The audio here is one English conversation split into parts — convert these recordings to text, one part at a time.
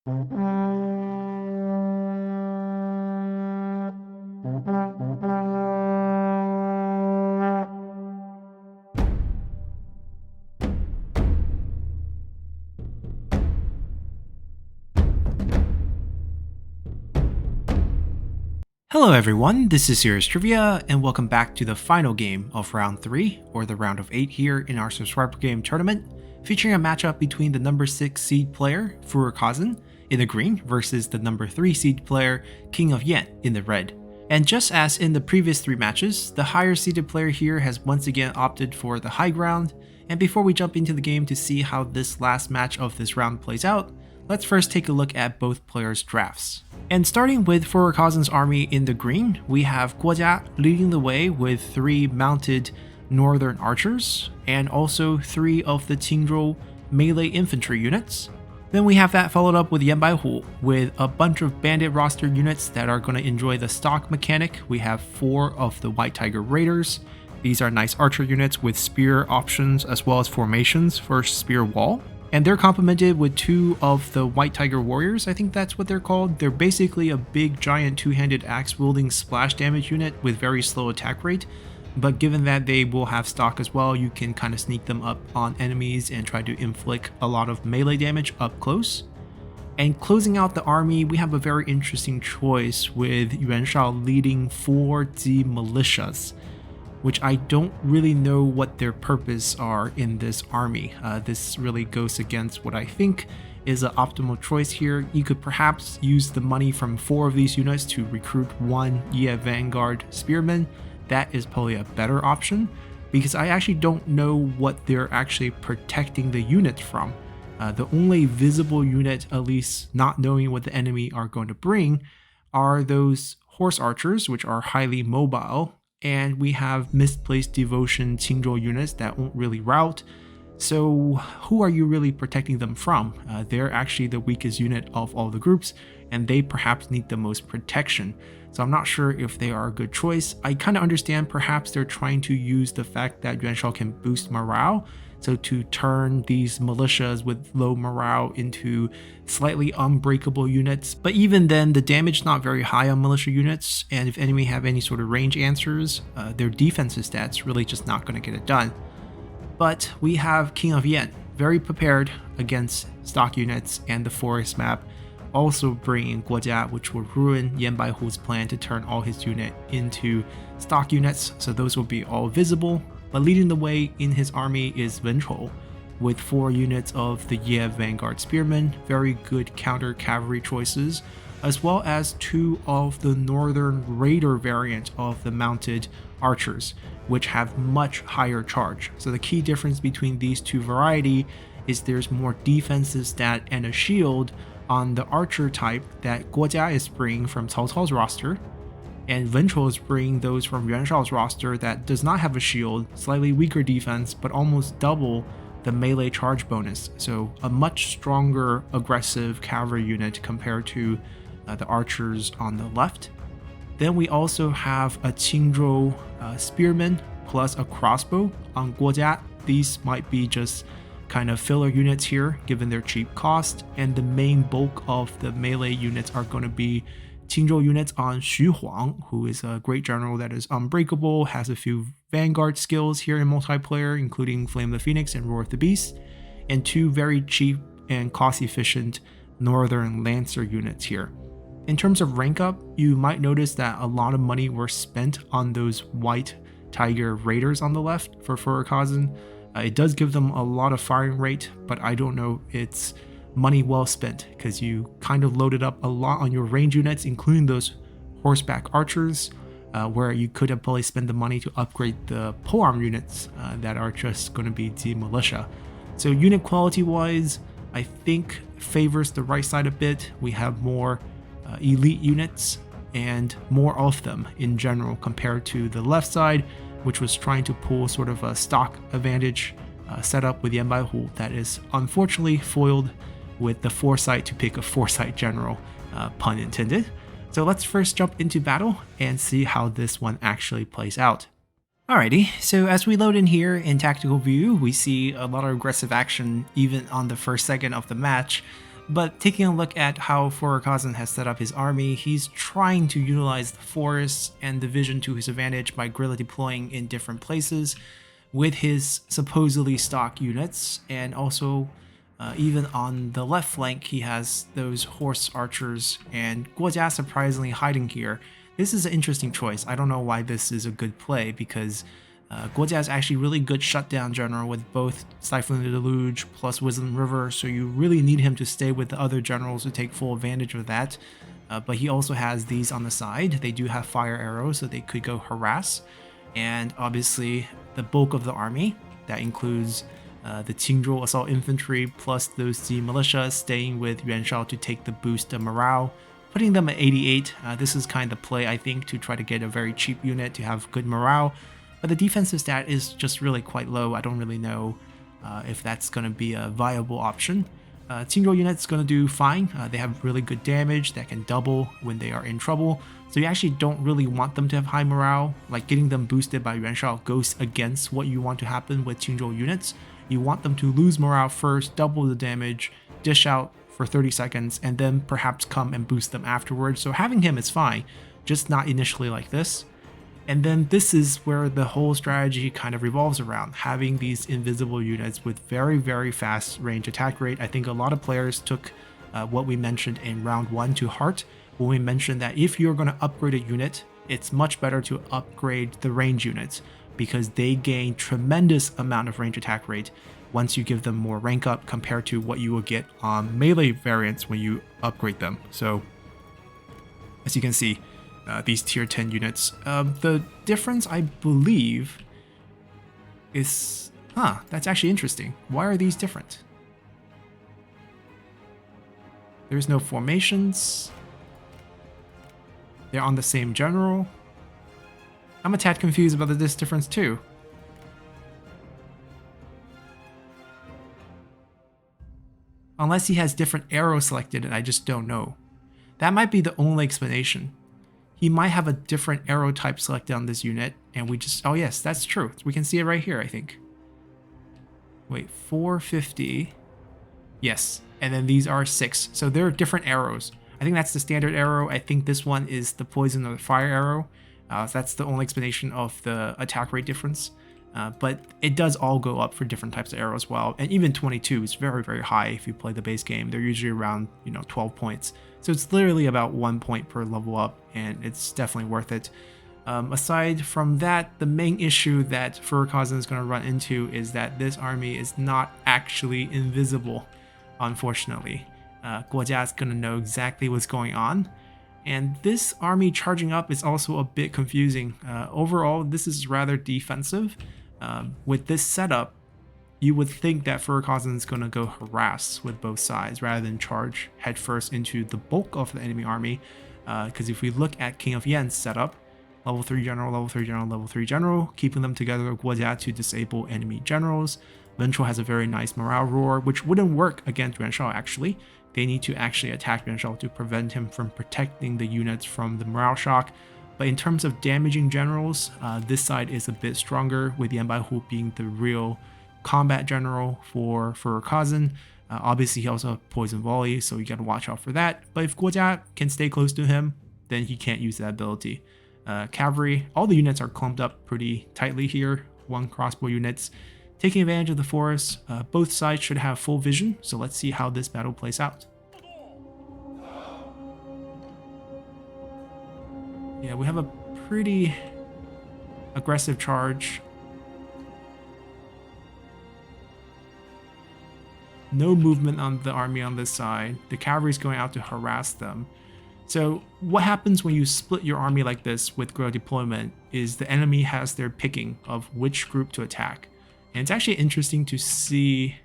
Hello everyone, this is Serious Trivia, and welcome back to the final game of Round 3, or the Round of 8 here in our subscriber game tournament, featuring a matchup between the number 6 seed player, Furinkazan, in the green, versus the number 3 seed player, King of Yen, in the red. And just as in the previous 3 matches, the higher seeded player here has once again opted for the high ground, and before we jump into the game to see how this last match of this round plays out, let's first take a look at both players' drafts. And starting with Furinkazan's army in the green, we have Guojia leading the way with 3 mounted northern archers, and also 3 of the Qingzhou melee infantry units. Then we have that followed up with Yanbaihu with a bunch of bandit roster units that are going to enjoy the stock mechanic. We have 4 of the White Tiger Raiders. These are nice archer units with spear options as well as formations for spear wall. And they're complemented with 2 of the White Tiger Warriors, I think that's what they're called. They're basically a big giant 2-handed axe wielding splash damage unit with very slow attack rate. But given that they will have stock as well, you can kind of sneak them up on enemies and try to inflict a lot of melee damage up close. And closing out the army, we have a very interesting choice with Yuan Shao leading 4 Z militias, which I don't really know what their purpose are in this army. This really goes against what I think is an optimal choice here. You could perhaps use the money from 4 of these units to recruit 1 Ye Vanguard Spearman. That is probably a better option, because I actually don't know what they're actually protecting the units from. The only visible unit, at least not knowing what the enemy are going to bring, are those horse archers, which are highly mobile. And we have misplaced devotion Qingzhou units that won't really rout. So who are you really protecting them from? They're actually the weakest unit of all the groups, and they perhaps need the most protection. So I'm not sure if they are a good choice. I kind of understand perhaps they're trying to use the fact that Yuan Shao can boost morale, so to turn these militias with low morale into slightly unbreakable units. But even then, the damage is not very high on militia units, and if enemy have any sort of range answers, their defensive stats really just not going to get it done. But we have King of Yen, very prepared against stock units and the forest map, also bringing Guojia, which will ruin Yanbaihu's plan to turn all his unit into stock units, so those will be all visible. But leading the way in his army is Wenchou, with 4 units of the Ye Vanguard Spearmen, very good counter cavalry choices, as well as 2 of the Northern Raider variant of the mounted archers, which have much higher charge. So the key difference between these 2 variety is there's more defensive stat and a shield on the archer type that Guojia is bringing from Cao Cao's roster, and Wenchou is bringing those from Yuan Shao's roster that does not have a shield, slightly weaker defense, but almost double the melee charge bonus. So a much stronger aggressive cavalry unit compared to the archers on the left. Then we also have a Qingzhou spearman plus a crossbow on Guojia. These might be just kind of filler units here given their cheap cost, and the main bulk of the melee units are going to be Qingzhou units on Xu Huang, who is a great general that is unbreakable, has a few vanguard skills here in multiplayer, including Flame the Phoenix and Roar of the Beast, and 2 very cheap and cost-efficient Northern Lancer units here. In terms of rank up, you might notice that a lot of money were spent on those White Tiger Raiders on the left for Furinkazan. It does give them a lot of firing rate, but I don't know it's money well spent, because you kind of loaded up a lot on your range units, including those horseback archers, where you could have probably spent the money to upgrade the polearm units that are just going to be the militia. So unit quality wise, I think favors the right side a bit. We have more elite units and more of them in general compared to the left side, which was trying to pull sort of a stock advantage setup with Yanbaihu that is unfortunately foiled with the foresight to pick a foresight general, pun intended. So let's first jump into battle and see how this one actually plays out. Alrighty, so as we load in here in tactical view, we see a lot of aggressive action even on the first second of the match. But taking a look at how Furinkazan has set up his army, he's trying to utilize the forests and division to his advantage by guerrilla deploying in different places with his supposedly stock units, and also even on the left flank he has those horse archers, and Guojia surprisingly hiding here. This is an interesting choice. I don't know why this is a good play, because Guojia is actually really good shutdown general with both Stifling the Deluge plus Wisdom River, so you really need him to stay with the other generals to take full advantage of that. But he also has these on the side. They do have fire arrows, so they could go harass. And obviously the bulk of the army, that includes the Qingzhou Assault Infantry plus those Z Militia staying with Yuan Shao to take the boost of morale, putting them at 88. This is kind of the play, I think, to try to get a very cheap unit to have good morale. But the defensive stat is just really quite low. I don't really know if that's going to be a viable option. Qingzhou unit's going to do fine. They have really good damage that can double when they are in trouble. So you actually don't really want them to have high morale. Like getting them boosted by Yuan Shao goes against what you want to happen with Qingzhou units. You want them to lose morale first, double the damage, dish out for 30 seconds, and then perhaps come and boost them afterwards. So having him is fine, just not initially like this. And then this is where the whole strategy kind of revolves around, having these invisible units with very, very fast range attack rate. I think a lot of players took what we mentioned in round 1 to heart, when we mentioned that if you're going to upgrade a unit, it's much better to upgrade the range units, because they gain tremendous amount of range attack rate once you give them more rank up compared to what you will get on melee variants when you upgrade them. So as you can see, these tier 10 units. The difference, I believe, is... that's actually interesting. Why are these different? There's no formations. They're on the same general. I'm a tad confused about this difference too. Unless he has different arrows selected and I just don't know. That might be the only explanation. He might have a different arrow type selected on this unit, and we just... Oh yes, that's true. We can see it right here, I think. Wait, 450. Yes, and then these are 6. So they're different arrows. I think that's the standard arrow. I think this one is the poison or the fire arrow. So that's the only explanation of the attack rate difference. But it does all go up for different types of arrows as well. And even 22 is very, very high if you play the base game. They're usually around, 12 points. So it's literally about 1 point per level up, and it's definitely worth it. Aside from that, the main issue that Furinkazan is going to run into is that this army is not actually invisible, unfortunately. Guojia is going to know exactly what's going on. And this army charging up is also a bit confusing. Overall, this is rather defensive. With this setup, you would think that Furinkazan is going to go harass with both sides rather than charge headfirst into the bulk of the enemy army. Because if we look at King of Yan's setup, level 3 general, level 3 general, level 3 general, keeping them together with Guojia to disable enemy generals. Ventral has a very nice morale roar, which wouldn't work against Yuan Shao actually. They need to actually attack Yuan Shao to prevent him from protecting the units from the morale shock. But in terms of damaging generals, this side is a bit stronger, with Yan Baihu being the real combat general for Furinkazan. Obviously, he also has poison volley, so you gotta watch out for that. But if Guojia can stay close to him, then he can't use that ability. Cavalry, all the units are clumped up pretty tightly here. 1 crossbow units. Taking advantage of the forest, both sides should have full vision, so let's see how this battle plays out. Yeah, we have a pretty aggressive charge. No movement on the army on this side. The cavalry is going out to harass them. So what happens when you split your army like this with guerrilla deployment is the enemy has their picking of which group to attack. And it's actually interesting to see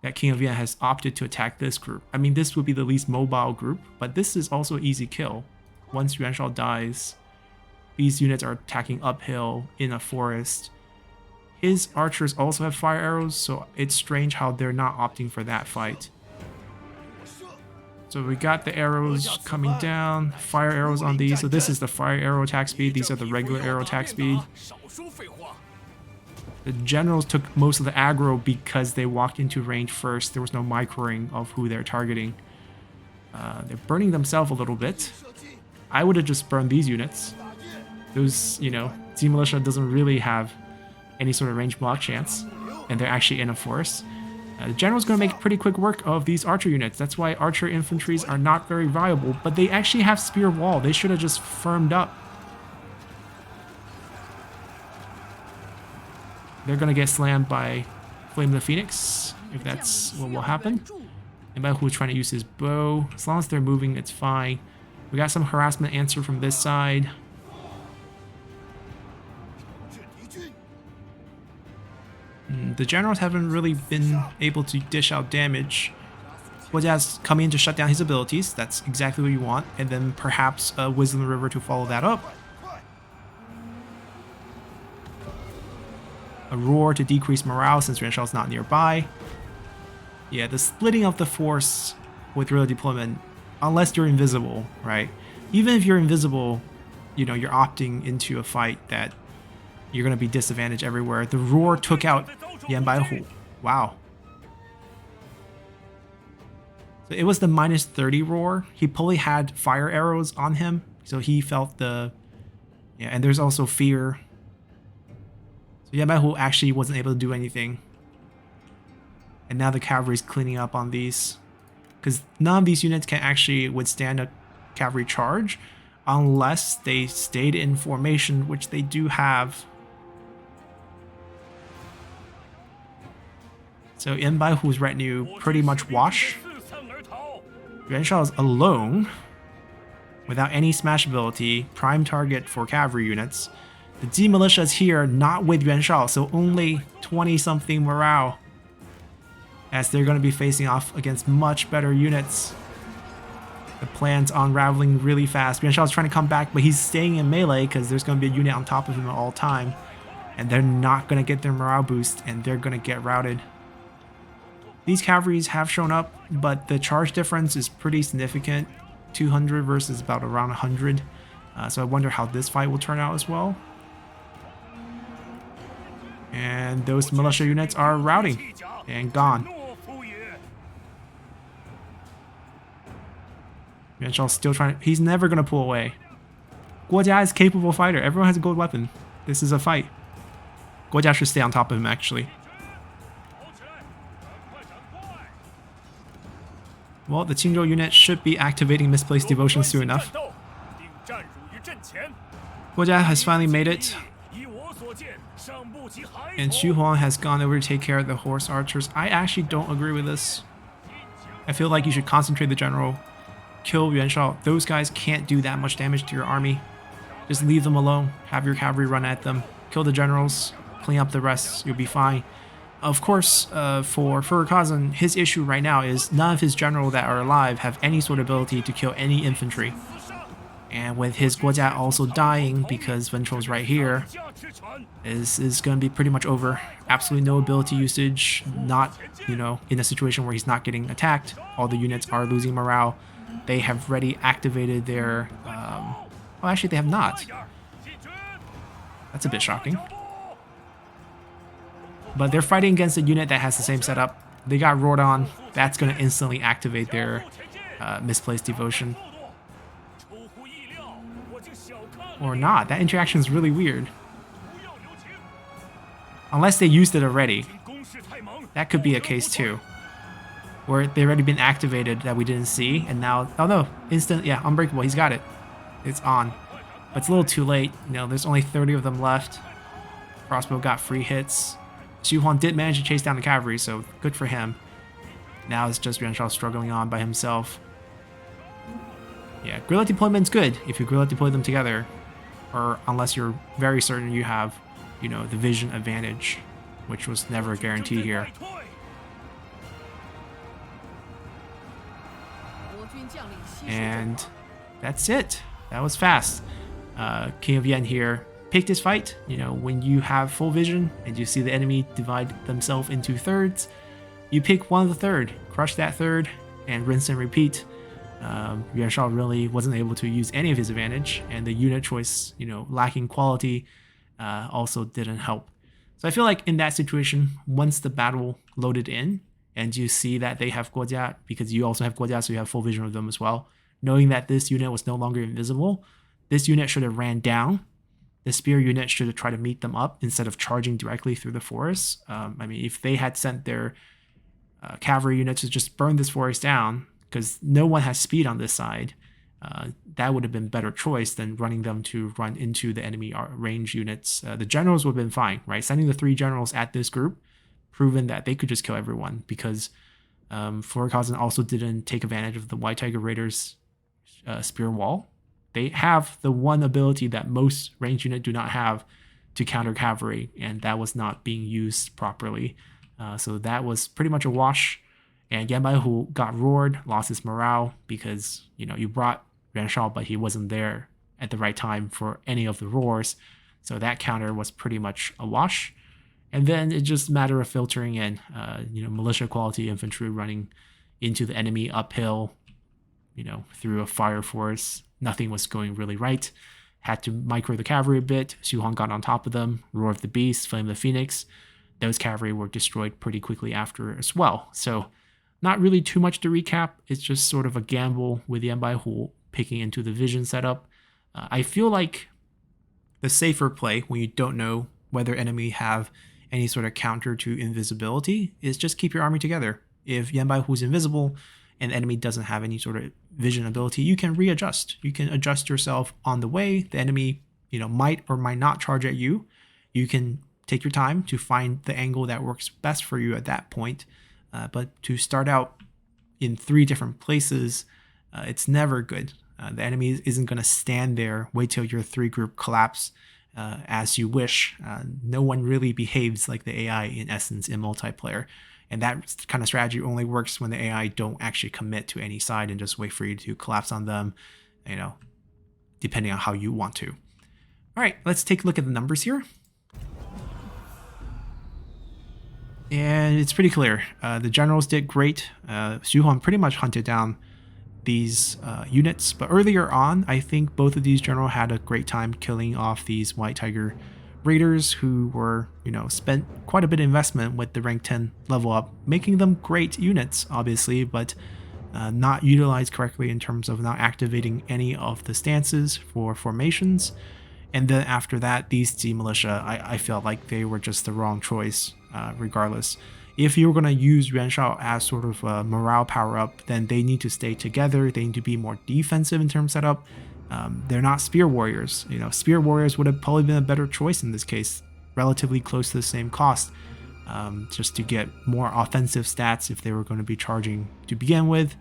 that King of Yan has opted to attack this group. I mean, this would be the least mobile group, but this is also an easy kill. Once Yuan Shao dies, these units are attacking uphill in a forest. His archers also have fire arrows, so it's strange how they're not opting for that fight. So we got the arrows coming down, fire arrows on these. So this is the fire arrow attack speed, these are the regular arrow attack speed. The generals took most of the aggro because they walked into range first. There was no microing of who they're targeting. They're burning themselves a little bit. I would have just burned these units. Those, you know, Z Militia doesn't really have any sort of range block chance, and they're actually in a forest. The general's going to make pretty quick work of these archer units. That's why archer infantries are not very viable, but they actually have spear wall. They should have just firmed up. They're going to get slammed by Flame of the Phoenix, if that's what will happen. And by who's trying to use his bow. As long as they're moving, it's fine. We got some harassment answer from this side. The generals haven't really been able to dish out damage. Guojia's coming in to shut down his abilities. That's exactly what you want. And then perhaps Wisdom River to follow that up. A roar to decrease morale since Yuan Shao's not nearby. Yeah, the splitting of the force with guerrilla deployment, unless you're invisible, right? Even if you're invisible, you know, you're opting into a fight that you're going to be disadvantaged everywhere. The roar took out Yan Baihu. Wow. So it was the -30 roar. He probably had fire arrows on him, so he felt the... Yeah, and there's also fear. So Yan Baihu actually wasn't able to do anything. And now the cavalry's cleaning up on these. Because none of these units can actually withstand a cavalry charge unless they stayed in formation, which they do have. So Yan Baihu's retinue pretty much wash. Yuan Shao is alone, without any smash ability, prime target for cavalry units. The Z Militia is here, not with Yuan Shao, so only 20-something morale, as they're going to be facing off against much better units. The plan's unraveling really fast. Yuan Shao is trying to come back, but he's staying in melee because there's going to be a unit on top of him at all time. And they're not going to get their morale boost, and they're going to get routed. These cavalries have shown up, but the charge difference is pretty significant. 200 versus about around 100. So I wonder how this fight will turn out as well. And those militia units are routing and gone. Yuan Shao's still trying to... He's never going to pull away. Guojia is a capable fighter. Everyone has a gold weapon. This is a fight. Guojia should stay on top of him, actually. Well, the Qingzhou unit should be activating Misplaced Devotion soon enough. Guojia has finally made it. And Xu Huang has gone over to take care of the horse archers. I actually don't agree with this. I feel like you should concentrate the general. Kill Yuan Shao. Those guys can't do that much damage to your army. Just leave them alone. Have your cavalry run at them. Kill the generals. Clean up the rest. You'll be fine. Of course, for Furinkazan, his issue right now is none of his generals that are alive have any sort of ability to kill any infantry. And with his Guojia also dying because Ventral's right here, is going to be pretty much over. Absolutely no ability usage, not, you know, in a situation where he's not getting attacked. All the units are losing morale. They have already activated their... well, actually, they have not. That's a bit shocking. But they're fighting against a unit that has the same setup. They got roared on. That's going to instantly activate their Misplaced Devotion. Or not. That interaction is really weird. Unless they used it already. That could be a case too. Where they've already been activated that we didn't see. And now... Oh no. Instant... Yeah, Unbreakable. He's got it. It's on. But it's a little too late. You know, there's only 30 of them left. Crossbow got free hits. Xu Huang did manage to chase down the cavalry, so good for him. Now it's just Yuan Shao struggling on by himself. Yeah, guerrilla deployment's good if you guerrilla deploy them together. Or unless you're very certain you have, you know, the vision advantage, which was never a guarantee here. And that's it. That was fast. King of Yan here picked his fight. You know, when you have full vision and you see the enemy divide themselves into thirds, you pick one of the third, crush that third, and rinse and repeat. Yuan Shao really wasn't able to use any of his advantage, and the unit choice, you know, lacking quality, also didn't help. So I feel like in that situation, once the battle loaded in and you see that they have Guojia, because you also have Guojia, so you have full vision of them as well, knowing that this unit was no longer invisible, this unit should have ran down. The spear unit should have tried to meet them up instead of charging directly through the forest. I mean, if they had sent their cavalry units to just burn this forest down, because no one has speed on this side, that would have been better choice than running them to run into the enemy range units. The generals would have been fine, right? Sending the 3 generals at this group, proven that they could just kill everyone, because Furinkazan also didn't take advantage of the White Tiger Raiders' spear wall. They have the one ability that most range units do not have to counter cavalry, and that was not being used properly. So that was pretty much a wash. And Yan Baihu got roared, lost his morale because, you brought Yuan Shao, but he wasn't there at the right time for any of the roars. So that counter was pretty much a wash. And then it's just a matter of filtering in, militia quality infantry running into the enemy uphill, through a fire forest. Nothing was going really right. Had to micro the cavalry a bit. Xu Huang got on top of them. Roar of the Beast, Flame of the Phoenix. Those cavalry were destroyed pretty quickly after as well. So not really too much to recap. It's just sort of a gamble with Yan Baihu picking into the vision setup. I feel like the safer play when you don't know whether enemy have any sort of counter to invisibility is just keep your army together. If Yan Baihu is invisible and the enemy doesn't have any sort of vision ability, you can readjust. You can adjust yourself on the way. The enemy, might or might not charge at you. You can take your time to find the angle that works best for you at that point. But to start out in 3 different places, it's never good. The enemy isn't going to stand there, wait till your 3 group collapse as you wish. No one really behaves like the AI in essence in multiplayer. And that kind of strategy only works when the AI don't actually commit to any side and just wait for you to collapse on them, depending on how you want to. All right, let's take a look at the numbers here. And it's pretty clear. The generals did great. Xu Huang pretty much hunted down these units. But earlier on, I think both of these generals had a great time killing off these White Tiger Raiders who were, spent quite a bit of investment with the rank 10 level up, making them great units, obviously, but not utilized correctly in terms of not activating any of the stances for formations. And then after that, these D militia, I felt like they were just the wrong choice, regardless. If you were going to use Yuan Shao as sort of a morale power up, then they need to stay together. They need to be more defensive in terms of setup. They're not spear warriors. Spear warriors would have probably been a better choice in this case, relatively close to the same cost, just to get more offensive stats if they were going to be charging to begin with.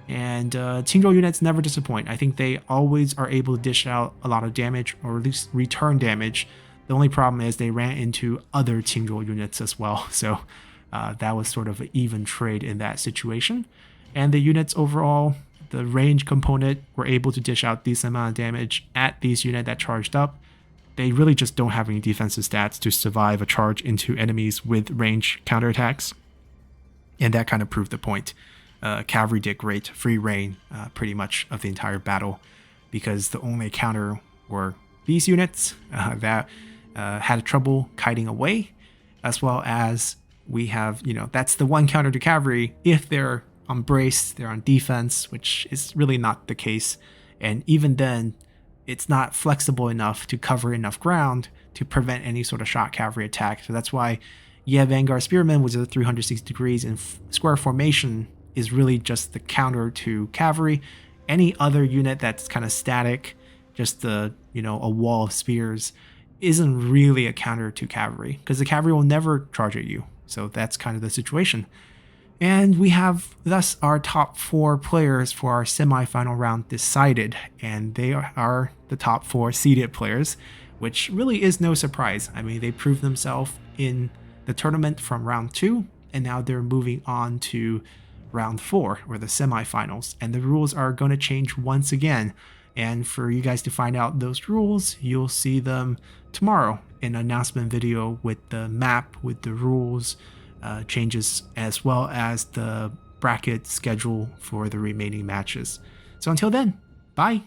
And Qingzhou units never disappoint. I think they always are able to dish out a lot of damage, or at least return damage. The only problem is they ran into other Qingzhou units as well. So that was sort of an even trade in that situation. And the units overall, the range component, were able to dish out decent amount of damage at these units that charged up. They really just don't have any defensive stats to survive a charge into enemies with range counterattacks. And that kind of proved the point. Cavalry did great, free reign pretty much of the entire battle, because the only counter were these units that had trouble kiting away, as well as we have, that's the one counter to cavalry if they're on brace, they're on defense, which is really not the case. And even then, it's not flexible enough to cover enough ground to prevent any sort of shot cavalry attack. So that's why, Vanguard Spearman was at 360 degrees, and square formation is really just the counter to cavalry. Any other unit that's kind of static, just a wall of spears, isn't really a counter to cavalry, because the cavalry will never charge at you. So that's kind of the situation. And we have thus our top 4 players for our semi-final round decided, and they are the top 4 seeded players, which really is no surprise. I mean, they proved themselves in the tournament from round 2, and now they're moving on to round 4, or the semi-finals, and the rules are going to change once again. And for you guys to find out those rules, you'll see them tomorrow in an announcement video with the map, with the rules changes, as well as the bracket schedule for the remaining matches. So until then, bye!